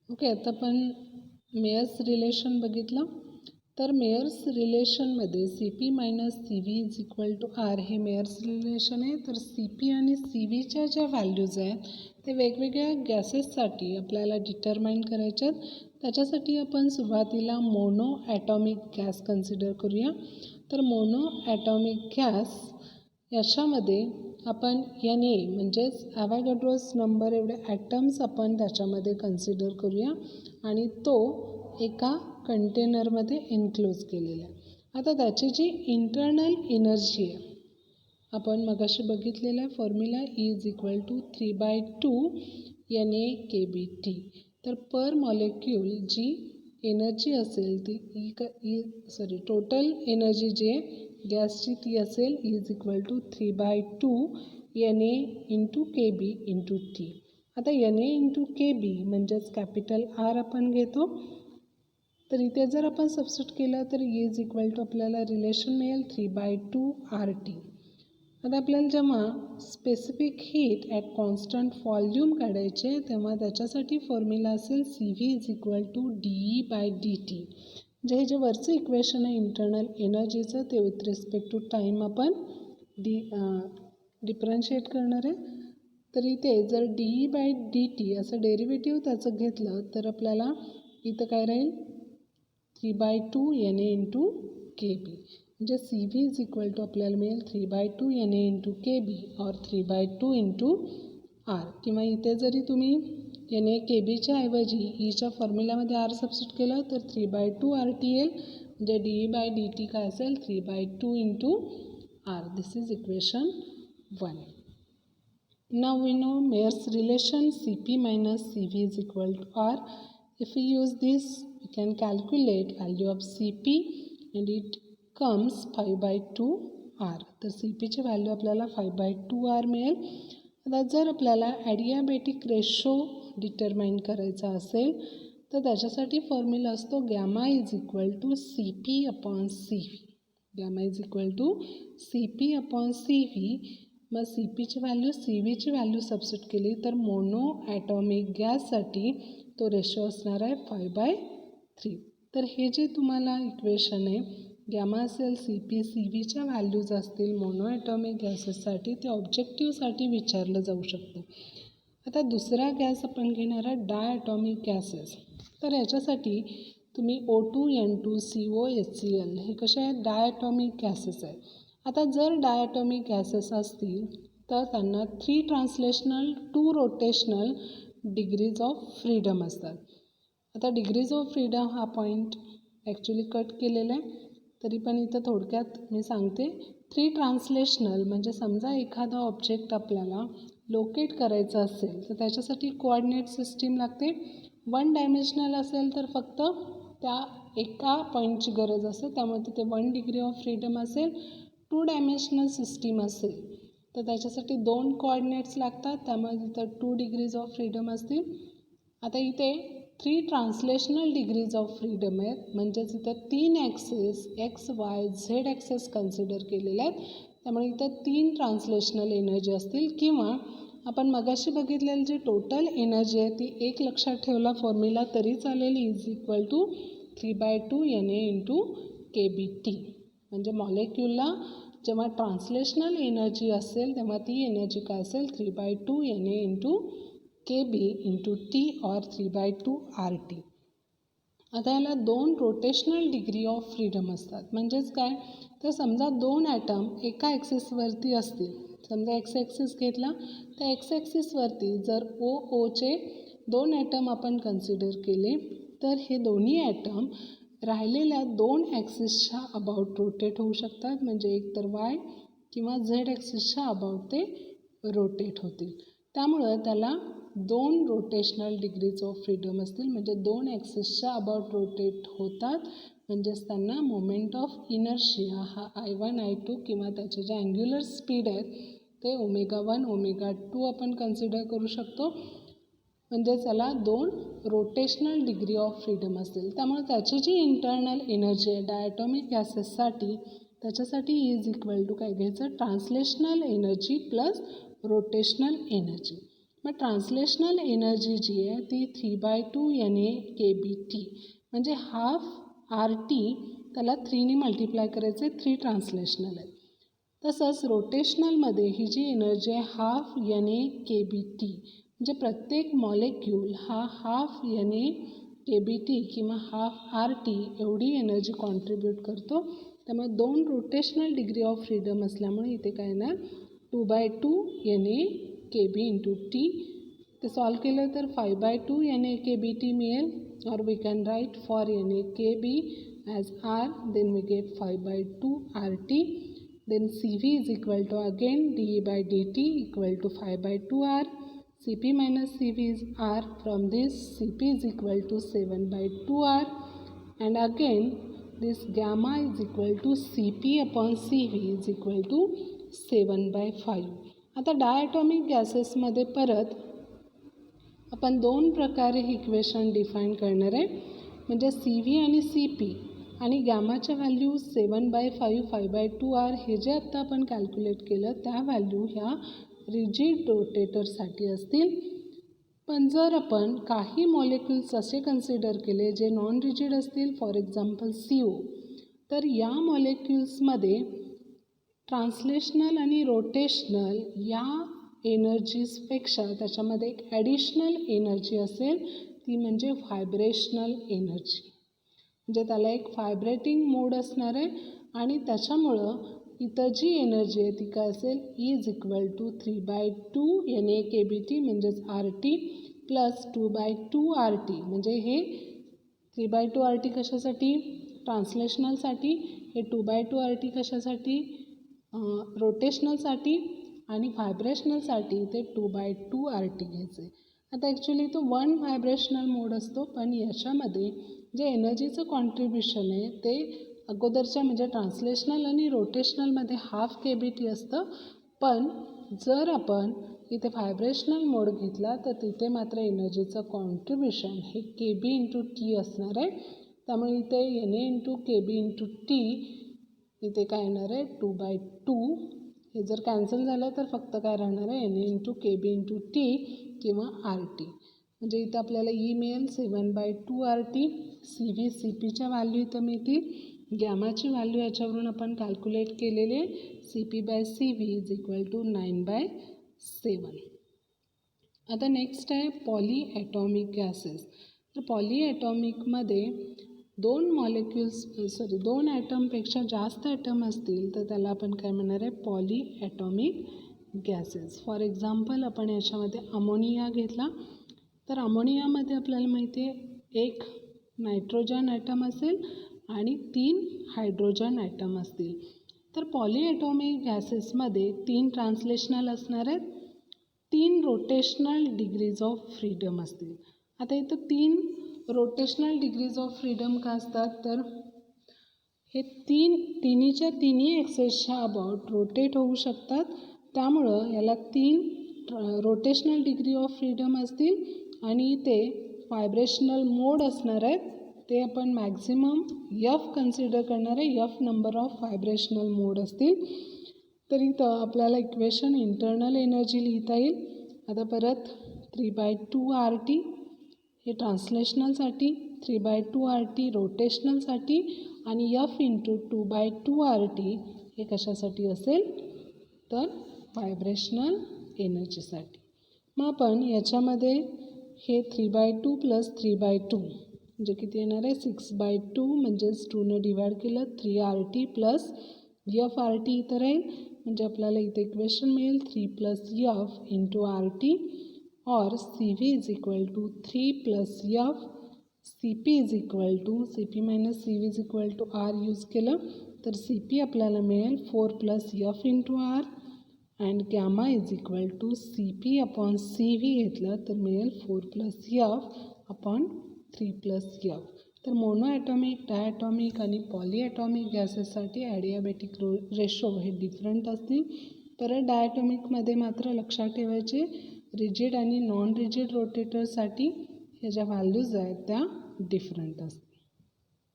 Okay, आता आपण Myers relation बघितलं. तर मेयर्स रिलेशनमध्ये C P minus C V is equal to R हे मेयर्स रिलेशन आहे. तर सी पी आणि सी व्हीच्या ज्या व्हॅल्यूज आहेत ते वेगवेगळ्या गॅसेससाठी आपल्याला डिटरमाइन करायचे आहेत. त्याच्यासाठी आपण सुरुवातीला मोनो ॲटॉमिक गॅस कन्सिडर करूया. तर मोनो ॲटॉमिक गॅस याच्यामध्ये आपण NA म्हणजेच ॲव्होगॅड्रोज नंबर एवढे ॲटम्स आपण त्याच्यामध्ये कन्सिडर करूया आणि तो एका कंटेनरमध्ये एन्क्लोज केलेला आहे. आता त्याची जी इंटरनल एनर्जी आहे आपण मगाशी बघितलेला आहे formula E is equal to 3/2 NaKBT. तर पर मॉलिक्यूल जी एनर्जी असेल ती टोटल एनर्जी जी आहे गॅसची ती असेल E is equal to 3/2 Na into KB into T. आता Na इंटू KB म्हणजेच कॅपिटल R आपण घेतो. तर इथे जर आपण सबस्टिट्यूट केलं तर E इज इक्वल टू आपल्याला रिलेशन मिळेल 3/2 RT. आता आपल्याला जेव्हा specific heat at constant volume काढायचे तेव्हा त्याच्यासाठी फॉर्म्युला असेल CV is equal to DE/dt. हे जे वरचं इक्वेशन आहे इंटरनल एनर्जीचं ते विथ रिस्पेक्ट टू टाईम आपण डिफरन्शिएट करणार आहे. तर इथे जर DE/dt असं डेरिव्हेटिव्ह त्याचं घेतलं तर आपल्याला इथं काय राहील 3/2 Na इंटू KB. म्हणजे CV इज इक्वल टू आपल्याला मिळेल 3/2 Na इंटू KB और 3/2 इंटू R. किंवा इथे जरी तुम्ही NaKBच्या ऐवजी Eच्या फॉर्म्युल्यामध्ये R सबस्टिट्यूट केलं तर 3/2 RT येईल. म्हणजे DE/dt काय असेल 3/2 into R. This is equation 1. Now we know Mayer's relation Cp minus Cv is equal to R. If we use this, we can calculate value of Cp and it comes 5/2 R. तर Cpची value आपल्याला 5/2 R मिळेल. आता जर आपल्याला adiabatic ratio determine करायचा असेल तर त्याच्यासाठी फॉर्म्युला असतो gamma is equal to CP/CV. Gamma is equal to CP/CV. मग CPची व्हॅल्यू CVची व्हॅल्यू सबस्टिट्यूट केली तर मोनो ॲटॉमिक गॅससाठी तो रेशो असणार आहे 5/3. तर हे जे तुम्हाला इक्वेशन आहे गॅमा असेल CP CVच्या व्हॅल्यूज असतील मोनो ॲटॉमिक गॅसेससाठी ते ऑब्जेक्टिव्हसाठी विचारलं जाऊ शकतं. आता दुसरा गॅस आपण घेणार आहे डायॲटॉमिक गॅसेस. तर याच्यासाठी तुम्ही O2 N2 CO HCl हे कसे आहेत डायॲटॉमिक गॅसेस आहेत. आता जर डायॲटॉमिक गॅसेस असतील तर त्यांना 3 translational 2 rotational degrees of freedom असतात. आता डिग्रीज ऑफ फ्रीडम हा पॉईंट ॲक्च्युली कट केलेला आहे तरी पण इथं थोडक्यात मी सांगते. 3 ट्रान्सलेशनल म्हणजे समजा एखादा ऑब्जेक्ट आपल्याला लोकेट करायचं असेल तर त्याच्यासाठी कोऑर्डिनेट सिस्टीम लागते. 1 डायमेन्शनल असेल तर फक्त त्या एका पॉईंटची गरज असते त्यामुळे तिथे 1 डिग्री ऑफ फ्रीडम असेल. 2 डायमेन्शनल सिस्टीम असेल तर त्याच्यासाठी 2 कोऑर्डिनेट्स लागतात त्यामुळे तिथं 2 डिग्रीज ऑफ फ्रीडम असतील. आता इथे 3 ट्रान्सलेशनल डिग्रीज ऑफ फ्रीडम आहेत म्हणजेच इथं 3 access XY Z access consider केलेले आहेत त्यामुळे इथं 3 ट्रान्सलेशनल एनर्जी असतील. किंवा आपण मगाशी बघितलेली जी टोटल एनर्जी आहे ती एक लक्षात ठेवला फॉर्म्युला तरी चालेल is equal to 3/2 Na into KBT. म्हणजे मॉलिक्यूलला जेव्हा ट्रान्सलेशनल एनर्जी असेल तेव्हा ती एनर्जी काय असेल 3/2 Na into KB into T और 3/2 RT. आता याला 2 रोटेशनल डिग्री ऑफ फ्रीडम असतात. म्हणजेच काय तर समजा 2 ॲटम एका ॲक्सिसवरती असतील. समजा एक्स ॲक्सिस घेतला त्या एक्स ॲक्सिसवरती जर OOचे 2 ॲटम आपण कन्सिडर केले तर हे दोन्ही ॲटम राहिलेल्या 2 ॲक्सिसच्या अबाउट रोटेट होऊ शकतात. म्हणजे एक तर Y किंवा Z ॲक्सिसच्या अबाउट ते रोटेट होतील. त्यामुळं त्याला 2 रोटेशनल डिग्रीज ऑफ फ्रीडम असतील म्हणजे 2 ॲक्सिसच्या अबाउट रोटेट होतात. म्हणजेच त्यांना मोमेंट ऑफ इनर्शिया हा I1 I2 किंवा त्याचे जे अँग्युलर स्पीड आहेत ते ω1 ω2 आपण कन्सिडर करू शकतो. म्हणजे त्याला 2 रोटेशनल डिग्री ऑफ फ्रीडम असतील. त्यामुळे त्याची जी इंटरनल एनर्जी आहे डायॲटॉमिक गॅसेससाठी त्याच्यासाठी इज इक्वल टू काय घ्यायचं translational energy plus rotational energy. मग ट्रान्सलेशनल एनर्जी जी आहे ती 3/2 NaKBT म्हणजे हाफ RT त्याला 3ने मल्टिप्लाय करायचे, 3 ट्रान्सलेशनल आहे. तसंच रोटेशनलमध्ये ही जी एनर्जी आहे हाफ NaKBT म्हणजे प्रत्येक मॉलिक्यूल हा हाफ NaKBT किंवा हाफ RT एवढी एनर्जी कॉन्ट्रीब्यूट करतो. त्यामुळे 2 रोटेशनल डिग्री ऑफ फ्रीडम असल्यामुळे इथे काय येणार 2/2 NaKB × T. ते सॉल्व केलं तर 5/2 NaKBT मिळेल. or we can write for NaKB as R, then we get 5/2 RT. Then Cv is equal to again dE/dt equal to 5/2 R. Cp minus Cv is R. From this Cp is equal to 7/2 R. And again this gamma is equal to Cp upon Cv is equal to 7/5. आता diatomic गॅसेसमध्ये परत आपण 2 प्रकारे equation define करणार आहे. म्हणजे Cv आणि Cp आणि गॅमाच्या value 7/5 5/2 R हे जे आत्ता आपण कॅल्क्युलेट केलं त्या व्हॅल्यू ह्या रिजिड रोटेटरसाठी असतील. पण जर आपण काही मॉलिक्युल्स असे कन्सिडर केले जे नॉन रिजिड असतील, फॉर एक्झाम्पल CO, तर या मॉलिक्युल्समध्ये ट्रान्सलेशनल आणि रोटेशनल या एनर्जीजपेक्षा त्याच्यामध्ये एक ॲडिशनल एनर्जी असेल, ती म्हणजे व्हायब्रेशनल एनर्जी. म्हणजे त्याला एक व्हायब्रेटिंग मोड असणार आहे आणि त्याच्यामुळं इथं जी एनर्जी आहे ती काय असेल इज इक्वल टू 3/2 NaKBT म्हणजेच RT प्लस 2/2 RT. म्हणजे हे 3/2 RT कशासाठी ट्रान्सलेशनलसाठी, हे 2/2 RT कशासाठी रोटेशनलसाठी आणि व्हायब्रेशनलसाठी ते 2/2 RT घ्यायचे. आता ॲक्च्युली तो 1 व्हायब्रेशनल मोड असतो, पण याच्यामध्ये जे एनर्जीचं कॉन्ट्रीब्युशन आहे ते अगोदरच्या म्हणजे ट्रान्सलेशनल आणि रोटेशनलमध्ये हाफ KBT असतं. पण जर आपण इथे व्हायब्रेशनल मोड घेतला तर तिथे मात्र एनर्जीचं कॉन्ट्रीब्युशन हे KB × T असणार आहे. त्यामुळे इथे Na × KB × T इथे काय येणार आहे 2/2. हे जर कॅन्सल झालं तर फक्त काय राहणार आहे Na × KB × T किंवा RT. म्हणजे इथं आपल्याला मिळेल 7/2 RT. Cv Cpच्या व्हॅल्यू इथं मिळतील. गॅमाची व्हॅल्यू याच्यावरून आपण कॅल्क्युलेट केलेले Cp/Cv इज इक्वल टू 9/7. आता नेक्स्ट आहे पॉलीॲटॉमिक गॅसेस. तर पॉलीॲटॉमिकमध्ये 2 ॲटमपेक्षा जास्त ॲटम असतील तर त्याला आपण काय म्हणणार आहे पॉलीॲटॉमिक गॅसेस. फॉर एक्झाम्पल आपण याच्यामध्ये अमोनिया घेतला तर अमोनियामध्ये आपल्याला माहिती आहे 1 नायट्रोजन ॲटम असेल आणि 3 हायड्रोजन ॲटम असतील. तर पॉलीॲटॉमिक गॅसेसमध्ये 3 ट्रान्सलेशनल असणार आहेत, 3 रोटेशनल डिग्रीज ऑफ फ्रीडम असतील. आता इथं 3 रोटेशनल डिग्रीज ऑफ फ्रीडम का असतात तर हे तिन्हीच्या तिन्ही ॲक्सेसच्या अबाउट रोटेट होऊ शकतात. त्यामुळं याला 3 रोटेशनल डिग्री ऑफ फ्रीडम असतील आणि इथे व्हायब्रेशनल मोड असणार आहेत. ते आपण मॅक्झिमम F कन्सिडर करणार आहे. F नंबर ऑफ व्हायब्रेशनल मोड असतील. तर इथं आपल्याला इक्वेशन इंटरनल एनर्जी लिहिता येईल. आता परत 3/2 RT हे ट्रान्सलेशनलसाठी, 3/2 RT रोटेशनलसाठी आणि F × 2/2 RT हे कशासाठी असेल तर व्हायब्रेशनल एनर्जीसाठी. मग आपण याच्यामध्ये हे 3/2 + 3/2 म्हणजे किती येणार आहे 6/2 म्हणजेच 2ने डिवाइड केलं 3 RT प्लस F RT इथं राहील. म्हणजे आपल्याला इथे इक्वेशन मिळेल 3 + F × RT or Cv is equal to 3 + F. Cp is equal to Cp minus Cv is equal to R use केलं तर Cp आपल्याला मिळेल 4 + F × R and gamma is equal to Cp upon Cv घेतलं तर मिळेल 4 + F upon 3 + F. तर मोनोॲटॉमिक, diatomic आणि पॉलीॲटॉमिक गॅसेससाठी adiabatic ratio हे डिफरंट असतील. परत डायॲटॉमिकमध्ये मात्र लक्षात ठेवायचे रिजिड आणि नॉन रिजिड रोटेटरसाठी ह्या ज्या व्हॅल्यूज आहेत त्या डिफरंट असतात.